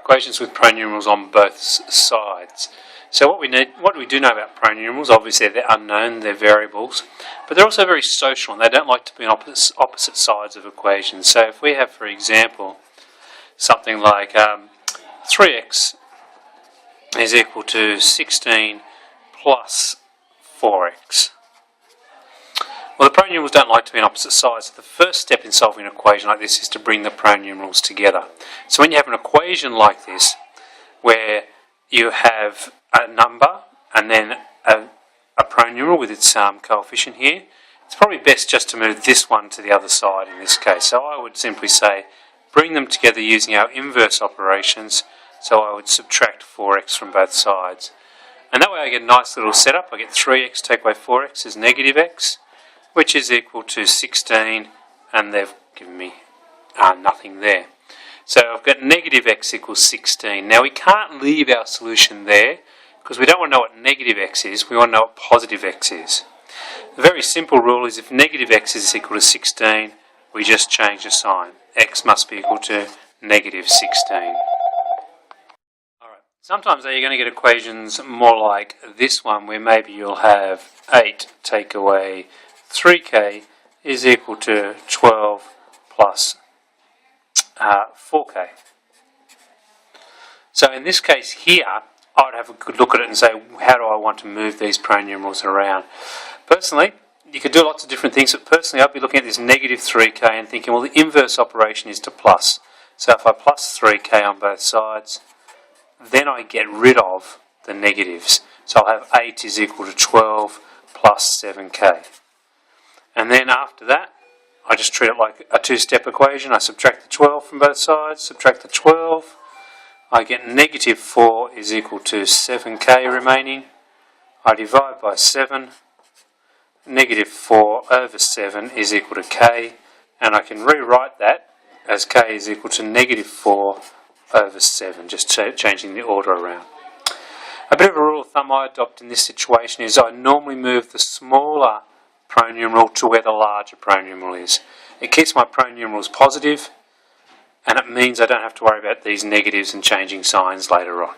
equations with pronumerals on both sides. So what we do know about pronumerals, obviously they're unknown, they're variables, but they're also very social and they don't like to be on opposite sides of equations. So if we have, for example, something like 3x is equal to 16 plus 4x. Well, the pronumerals don't like to be on opposite sides, so the first step in solving an equation like this is to bring the pronumerals together. So when you have an equation like this, where you have a number and then a pronumeral with its coefficient here, it's probably best just to move this one to the other side in this case. So I would simply say, bring them together using our inverse operations, so I would subtract 4x from both sides. And that way I get a nice little setup. I get 3x take away 4x is negative x, which is equal to 16, and they've given me nothing there. So I've got negative x equals 16. Now we can't leave our solution there because we don't want to know what negative x is, we want to know what positive x is. The very simple rule is if negative x is equal to 16, we just change the sign. X must be equal to negative 16. Alright, sometimes you're going to get equations more like this one, where maybe you'll have 8 take away 3k is equal to 12 plus 4k. So in this case here, I would have a good look at it and say, how do I want to move these pronumerals around? Personally, you could do lots of different things, but personally I'd be looking at this negative 3k and thinking, well, the inverse operation is to plus. So if I plus 3k on both sides, then I get rid of the negatives. So I'll have 8 is equal to 12 plus 7k. And then after that, I just treat it like a two-step equation. I subtract the 12 from both sides, subtract the 12. I get negative 4 is equal to 7k remaining. I divide by 7. Negative 4 over 7 is equal to k. And I can rewrite that as k is equal to negative 4 over 7, just changing the order around. A bit of a rule of thumb I adopt in this situation is I normally move the smaller pronumeral to where the larger pronumeral is. It keeps my pronumerals positive, and it means I don't have to worry about these negatives and changing signs later on.